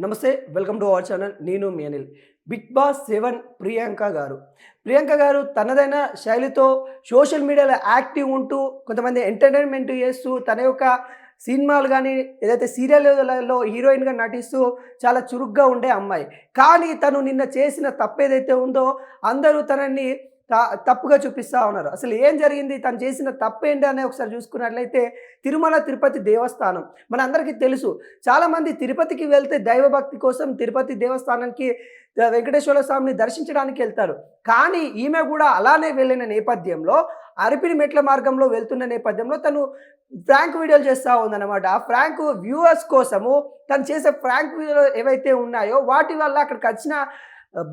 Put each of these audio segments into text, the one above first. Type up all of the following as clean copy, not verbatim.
నమస్తే welcome to our channel. నేను మీ Anil. Big boss 7 Priyanka గారు తనదైన శైలితో సోషల్ మీడియాలో యాక్టివ్ ఉంటూ కొంతమంది ఎంటర్టైన్మెంట్ చేస్తూ తన యొక్క సినిమాలు కానీ ఏదైతే సీరియల్లలో హీరోయిన్గా నటిస్తూ చాలా చురుగ్గా ఉండే అమ్మాయి. కానీ తను నిన్న చేసిన తప్పేదైతే ఉందో అందరూ తనని తప్పుగా చూపిస్తూ ఉన్నారు. అసలు ఏం జరిగింది, తను చేసిన తప్పేంటి అని ఒకసారి చూసుకున్నట్లయితే తిరుమల తిరుపతి దేవస్థానం మనందరికీ తెలుసు. చాలామంది తిరుపతికి వెళ్తే దైవభక్తి కోసం తిరుపతి దేవస్థానానికి వెంకటేశ్వర స్వామిని దర్శించడానికి వెళ్తారు. కానీ ఈమె కూడా అలానే వెళ్ళిన నేపథ్యంలో అరిపిరి మెట్ల మార్గంలో వెళ్తున్న నేపథ్యంలో తను ఫ్రాంక్ వీడియోలు చేస్తూ ఉందన్నమాట. ఆ ఫ్రాంక్ వ్యూవర్స్ కోసము తను చేసే ఫ్రాంక్ వీడియోలు ఏవైతే ఉన్నాయో వాటి వల్ల అక్కడికి వచ్చిన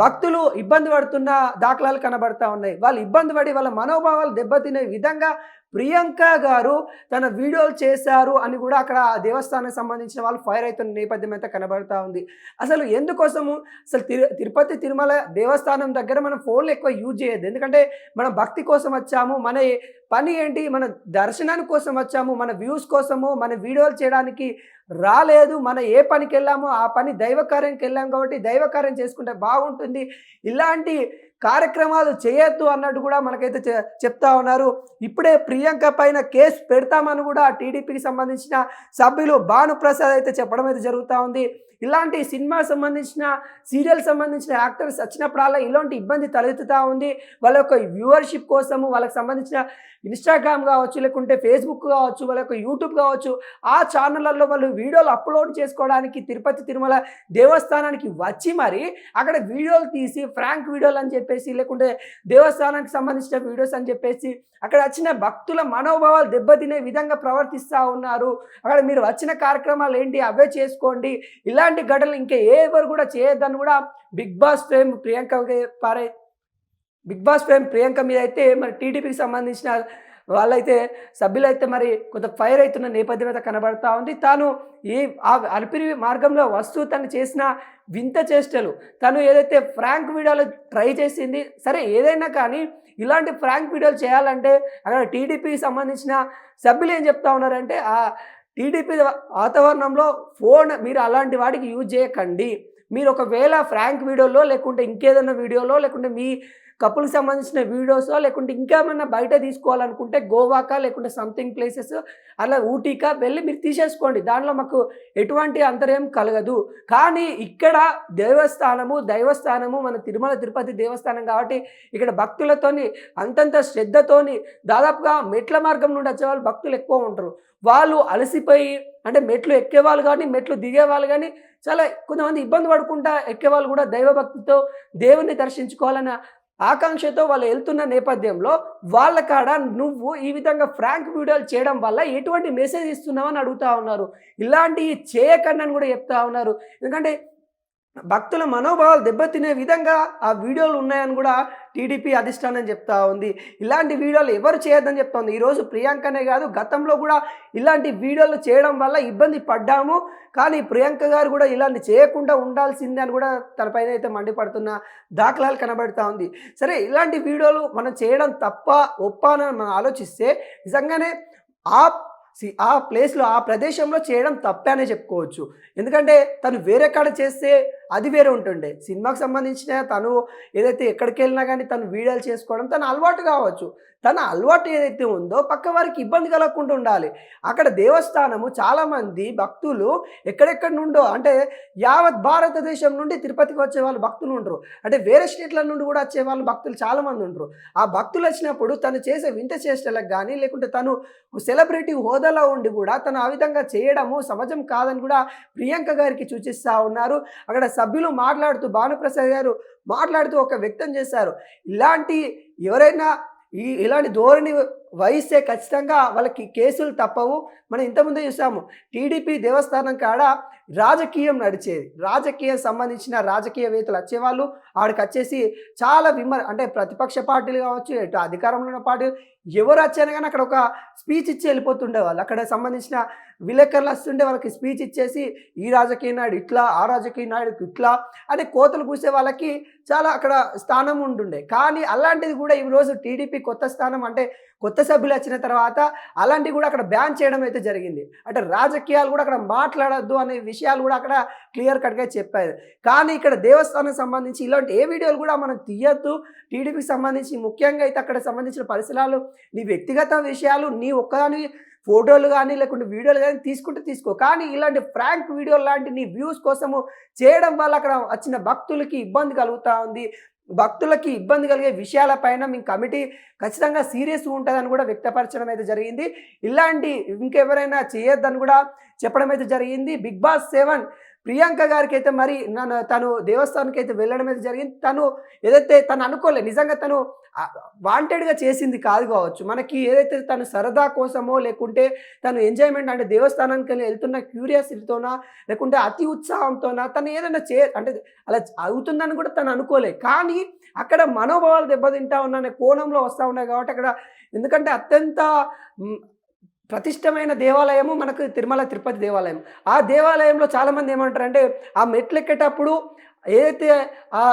భక్తులు ఇబ్బంది పడుతున్న దాఖలాలు కనబడతా ఉన్నాయి. వాళ్ళు ఇబ్బంది పడి వాళ్ళ మనోభావాలు దెబ్బతినే విధంగా ప్రియాంక గారు తన వీడియోలు చేశారు అని కూడా అక్కడ దేవస్థానానికి సంబంధించిన వాళ్ళు ఫైర్ అవుతున్న నేపథ్యం అయితే కనబడతా ఉంది. అసలు ఎందుకోసము అసలు తిరుపతి తిరుమల దేవస్థానం దగ్గర మనం ఫోన్లు ఎక్కువ యూజ్ చేయొద్దు. ఎందుకంటే మనం భక్తి కోసం వచ్చాము, మన పని ఏంటి, మన దర్శనానికి కోసం వచ్చాము, మన వ్యూస్ కోసము మన వీడియోలు చేయడానికి రాలేదు. మన ఏ పనికి వెళ్ళామో ఆ పని దైవకార్యానికి వెళ్ళాము కాబట్టి దైవకార్యం చేసుకుంటే బాగుంటుంది. ఇలాంటి కార్యక్రమాలు చేయొద్దు అన్నట్టు కూడా మనకైతే చెప్తా ఉన్నారు. ఇప్పుడే ప్రియాంక పైన కేసు పెడతామని కూడా టీడీపీకి సంబంధించిన సభ్యులు భానుప్రసాద్ అయితే చెప్పడం అయితే జరుగుతూ ఉంది. ఇలాంటి సినిమా సంబంధించిన సీరియల్ సంబంధించిన యాక్టర్స్ వచ్చినప్పుడల్లా ఇలాంటి ఇబ్బంది తలెత్తుతూ ఉంది. వాళ్ళ యొక్క వ్యూవర్షిప్ కోసము వాళ్ళకి సంబంధించిన ఇన్స్టాగ్రామ్ కావచ్చు, లేకుంటే ఫేస్బుక్ కావచ్చు, వాళ్ళ యొక్క యూట్యూబ్ కావచ్చు, ఆ ఛానళ్ళల్లో వాళ్ళు వీడియోలు అప్లోడ్ చేసుకోవడానికి తిరుపతి తిరుమల దేవస్థానానికి వచ్చి మరి అక్కడ వీడియోలు తీసి ఫ్రాంక్ వీడియోలు అని చెప్పేసి, లేకుంటే దేవస్థానానికి సంబంధించిన వీడియోస్ అని చెప్పేసి అక్కడ వచ్చిన భక్తుల మనోభావాలు దెబ్బతినే విధంగా ప్రవర్తిస్తూ ఉన్నారు. అక్కడ మీరు వచ్చిన కార్యక్రమాలు ఏంటి అవే చేసుకోండి, ఇలాంటి ఘటనలు ఇంకా ఎవరు కూడా చేయొద్దని కూడా బిగ్ బాస్ ఫేమ్ ప్రియాంక మీద అయితే మరి టీడీపీకి సంబంధించిన వాళ్ళైతే సభ్యులైతే మరి కొంత ఫైర్ అవుతున్న నేపథ్యం అయితే కనబడతా ఉంది. తాను ఆ అలిపిరి మార్గంలో వస్తూ తను చేసిన వింత చేష్టలు, తను ఏదైతే ఫ్రాంక్ వీడియోలు ట్రై చేసింది, సరే ఏదైనా కానీ ఇలాంటి ఫ్రాంక్ వీడియోలు చేయాలంటే అక్కడ టీడీపీకి సంబంధించిన సభ్యులు ఏం చెప్తా ఉన్నారంటే ఆ టీడీపీ వాతావరణంలో ఫోన్ మీరు అలాంటి వాటికి యూజ్ చేయకండి. మీరు ఒకవేళ ఫ్రాంక్ వీడియోలో లేకుంటే ఇంకేదైనా వీడియోలో లేకుంటే మీ కపుల్కి సంబంధించిన వీడియోసో లేకుంటే ఇంకేమన్నా బయట తీసుకోవాలనుకుంటే గోవాకా లేకుంటే సంథింగ్ ప్లేసెస్ అలా ఊటీకా వెళ్ళి మీరు తీసేసుకోండి, దానిలో మాకు ఎటువంటి అంతర్యం కలగదు. కానీ ఇక్కడ దైవస్థానము మన తిరుమల తిరుపతి దేవస్థానం కాబట్టి ఇక్కడ భక్తులతోని అంతంత శ్రద్ధతోని దాదాపుగా మెట్ల మార్గం నుండి వచ్చేవాళ్ళు భక్తులు ఎక్కువ ఉంటారు. వాళ్ళు అలసిపోయి అంటే మెట్లు ఎక్కేవాళ్ళు కానీ మెట్లు దిగేవాళ్ళు కానీ చాలా కొంతమంది ఇబ్బంది పడుకుంటా ఎక్కేవాళ్ళు కూడా దైవభక్తితో దేవుణ్ణి దర్శించుకోవాలన్న ఆకాంక్షతో వాళ్ళు వెళ్తున్న నేపథ్యంలో వాళ్ళ కాడ నువ్వు ఈ విధంగా ఫ్రాంక్ వీడియోలు చేయడం వల్ల ఎటువంటి మెసేజ్ ఇస్తున్నావు అని అడుగుతూ ఉన్నారు. ఇలాంటివి చేయకండి అని కూడా చెప్తా ఉన్నారు. ఎందుకంటే భక్తుల మనోభావాలు దెబ్బతినే విధంగా ఆ వీడియోలు ఉన్నాయని కూడా టీడీపీ అధిష్టానం చెప్తా ఉంది. ఇలాంటి వీడియోలు ఎవరు చేయొద్దని చెప్తా ఉంది. ఈరోజు ప్రియాంకనే కాదు, గతంలో కూడా ఇలాంటి వీడియోలు చేయడం వల్ల ఇబ్బంది పడ్డాము, కానీ ప్రియాంక గారు కూడా ఇలాంటి చేయకుండా ఉండాల్సిందే అని కూడా తనపైన అయితే మండిపడుతున్న దాఖలాలు కనబడుతూ ఉంది. సరే, ఇలాంటి వీడియోలు మనం చేయడం తప్ప ఒప్ప అని మనం ఆలోచిస్తే నిజంగానే ఆ ప్లేస్లో ఆ ప్రదేశంలో చేయడం తప్పే అనే చెప్పుకోవచ్చు. ఎందుకంటే తను వేరే కాడ చేస్తే అది వేరే ఉంటుండే. సినిమాకి సంబంధించిన తను ఏదైతే ఎక్కడికి వెళ్ళినా కానీ తను వీడియోలు చేసుకోవడం తన అలవాటు కావచ్చు. తన అలవాటు ఏదైతే ఉందో పక్క వారికి ఇబ్బంది కలగకుండా ఉండాలి. అక్కడ దేవస్థానము చాలామంది భక్తులు ఎక్కడెక్కడి నుండో అంటే యావత్ భారతదేశం నుండి తిరుపతికి వచ్చే వాళ్ళు భక్తులు ఉంటారు. అంటే వేరే స్టేట్ల నుండి కూడా వచ్చే వాళ్ళు భక్తులు చాలామంది ఉంటారు. ఆ భక్తులు వచ్చినప్పుడు తను చేసే వింత చేష్టలకు కానీ లేకుంటే తను సెలబ్రిటీ హోదాలో ఉండి కూడా తను ఆ విధంగా చేయడము సమాజం కాదని కూడా ప్రియాంక గారికి సూచిస్తూ ఉన్నారు. అక్కడ సభ్యులు మాట్లాడుతూ భానుప్రసాద్ గారు మాట్లాడుతూ ఒక వ్యక్తం చేశారు. ఎవరైనా ఇలాంటి ధోరణి వహిస్తే ఖచ్చితంగా వాళ్ళకి కేసులు తప్పవు. మనం ఇంతకుముందే చూసాము టీడీపీ దేవస్థానం కాడ రాజకీయం నడిచేది. రాజకీయం సంబంధించిన రాజకీయవేత్తలు వచ్చేవాళ్ళు ఆడికి వచ్చేసి చాలా అంటే ప్రతిపక్ష పార్టీలు కావచ్చు, ఇటు అధికారంలో ఉన్న పార్టీలు ఎవరు వచ్చారు కానీ అక్కడ ఒక స్పీచ్ ఇచ్చి వెళ్ళిపోతుండేవాళ్ళు. అక్కడ సంబంధించిన విలేకరులు వస్తుండే వాళ్ళకి స్పీచ్ ఇచ్చేసి ఈ రాజకీయ నాయుడు ఇట్లా, ఆ రాజకీయ నాయుడుకి ఇట్లా అని కోతలు కూసే వాళ్ళకి చాలా అక్కడ స్థానం ఉంటుండే. కానీ అలాంటిది కూడా ఈరోజు టీడీపీ కొత్త స్థానం అంటే కొత్త సభ్యులు వచ్చిన తర్వాత అలాంటివి కూడా అక్కడ బ్యాన్ చేయడం అయితే జరిగింది. అంటే రాజకీయాలు కూడా అక్కడ మాట్లాడొద్దు అనే విషయాలు కూడా అక్కడ క్లియర్ కట్‌గా చెప్పారు. కానీ ఇక్కడ దేవస్థానానికి సంబంధించి ఇలాంటి ఏ వీడియోలు కూడా మనం తీయొద్దు. టీడీపీకి సంబంధించి ముఖ్యంగా అయితే అక్కడ సంబంధించిన పరిసరాలు, నీ వ్యక్తిగత విషయాలు, నీ ఒక్కదానివి ఫోటోలు గానీ, లేకుంటే వీడియోలు గానీ తీసుకుంటే తీసుకో. కానీ ఇలాంటి ప్రాంక్ వీడియోలు లాంటి నీ వ్యూస్ కోసము చేయడం వల్ల అక్కడ వచ్చిన భక్తులకి ఇబ్బంది కలుగుతా ఉంది. భక్తులకి ఇబ్బంది కలిగే విషయాలపైన మీ కమిటీ ఖచ్చితంగా సీరియస్‌గా ఉంటదని కూడా వ్యక్తపరచడం అయితే జరిగింది. ఇలాంటి ఇంకెవరైనా చేయొద్దని కూడా చెప్పడం అయితే జరిగింది. 'బిగ్ బాస్ 7' ప్రియాంక గారికైతే మరి తను దేవస్థానానికైతే వెళ్ళడం అయితే జరిగింది. తను ఏదైతే తను అనుకోలే, నిజంగా తను వాంటెడ్‌గా చేసింది కాదు కావచ్చు. మనకి ఏదైతే తను సరదా కోసమో, లేకుంటే తను ఎంజాయ్‌మెంట్ అంటే దేవస్థానానికెళ్ళి వెళ్తున్న క్యూరియాసిటీతోనా, లేకుంటే అతి ఉత్సాహంతోనా తను ఏదైనా అంటే అలా అవుతుందని కూడా తను అనుకోలే. కానీ అక్కడ మనోభావాలు దెబ్బతింటా ఉన్న కోణంలో వస్తా ఉన్నాయి కాబట్టి అక్కడ, ఎందుకంటే అత్యంత ప్రతిష్టమైన దేవాలయము మనకు తిరుమల తిరుపతి దేవాలయం. ఆ దేవాలయంలో చాలామంది ఏమంటారంటే, ఆ మెట్లెక్కేటప్పుడు ఏదైతే ఆ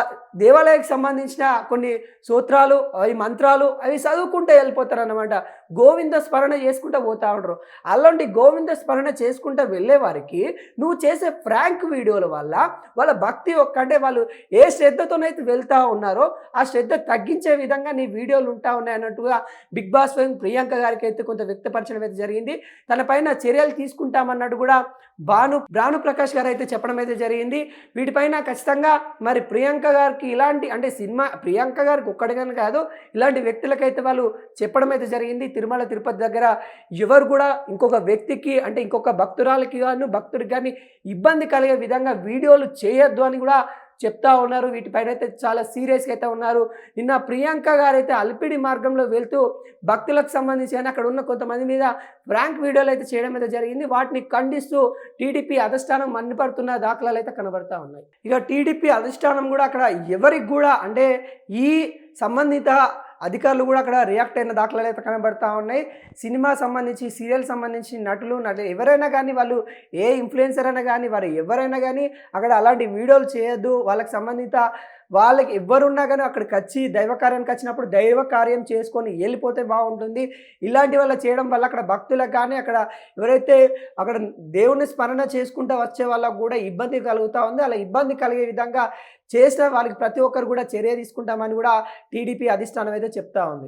దేవాలయానికి సంబంధించిన కొన్ని స్తోత్రాలు, అవి మంత్రాలు అవి చదువుకుంటూ వెళ్ళిపోతారనమాట. గోవింద స్మరణ చేసుకుంటూ పోతా ఉంటారు. అలాంటి గోవింద స్మరణ చేసుకుంటూ వెళ్ళే వారికి నువ్వు చేసే ఫ్రాంక్ వీడియోల వల్ల వాళ్ళ భక్తి అంటే వాళ్ళు ఏ శ్రద్ధతోనైతే వెళ్తూ ఉన్నారో ఆ శ్రద్ధ తగ్గించే విధంగా నీ వీడియోలు ఉంటా ఉన్నాయి అన్నట్టుగా 'బిగ్ బాస్' ప్రియాంక గారికి అయితే కొంత వ్యక్తపరచడం అయితే జరిగింది. తన పైన చర్యలు తీసుకుంటామన్నట్టు కూడా భాను ప్రకాష్ గారు అయితే చెప్పడం అయితే జరిగింది. వీటిపైన ఖచ్చితంగా మరి ప్రియాంక గారికి ఇలాంటి అంటే ప్రియాంక గారికి ఒక్కడిగానే కాదు, ఇలాంటి వ్యక్తులకైతే వాళ్ళు చెప్పడం అయితే జరిగింది. తిరుమల తిరుపతి దగ్గర ఎవరు కూడా ఇంకొక వ్యక్తికి అంటే ఇంకొక భక్తురాలకి గాను భక్తుడికి కానీ ఇబ్బంది కలిగే విధంగా వీడియోలు చేయొద్దు అని కూడా చెప్తా ఉన్నారు. వీటిపైన అయితే చాలా సీరియస్‌గా అయితే ఉన్నారు. నిన్న ప్రియాంక గారైతే అలిపిడి మార్గంలో వెళ్తూ భక్తులకు సంబంధించి కానీ అక్కడ ఉన్న కొంతమంది మీద ప్రాంక్ వీడియోలు అయితే చేయడం అయితే జరిగింది. వాటిని ఖండిస్తూ టీడీపీ అధిష్టానం మండిపడుతున్న దాఖలాలు అయితే కనబడతా ఉన్నాయి. ఇక టీడీపీ అధిష్టానం కూడా అక్కడ ఎవరికి కూడా అంటే ఈ సంబంధిత అధికారులు కూడా అక్కడ రియాక్ట్ అయిన దాఖలాలు అయితే కనబడతా ఉన్నాయి. సినిమా సంబంధించి, సీరియల్ సంబంధించి నటులు ఎవరైనా కానీ, వాళ్ళు ఏ ఇన్ఫ్లుయెన్సర్ అయినా కానీ, వారు ఎవరైనా కానీ అక్కడ అలాంటి వీడియోలు చేయొద్దు. వాళ్ళకి ఎవ్వరున్నా కానీ అక్కడికి వచ్చి దైవ కార్యానికి వచ్చినప్పుడు దైవ కార్యం చేసుకొని వెళ్ళిపోతే బాగుంటుంది. ఇలాంటి వల్ల చేయడం వల్ల అక్కడ భక్తులకు కానీ, అక్కడ ఎవరైతే అక్కడ దేవుని స్మరణ చేసుకుంటూ వచ్చే వాళ్ళకు కూడా ఇబ్బంది కలుగుతూ ఉంది. అలా ఇబ్బంది కలిగే విధంగా చేసిన వాళ్ళకి ప్రతి ఒక్కరు కూడా చర్య తీసుకుంటామని కూడా టీడీపీ అధిష్టానం అయితే చెప్తా ఉంది.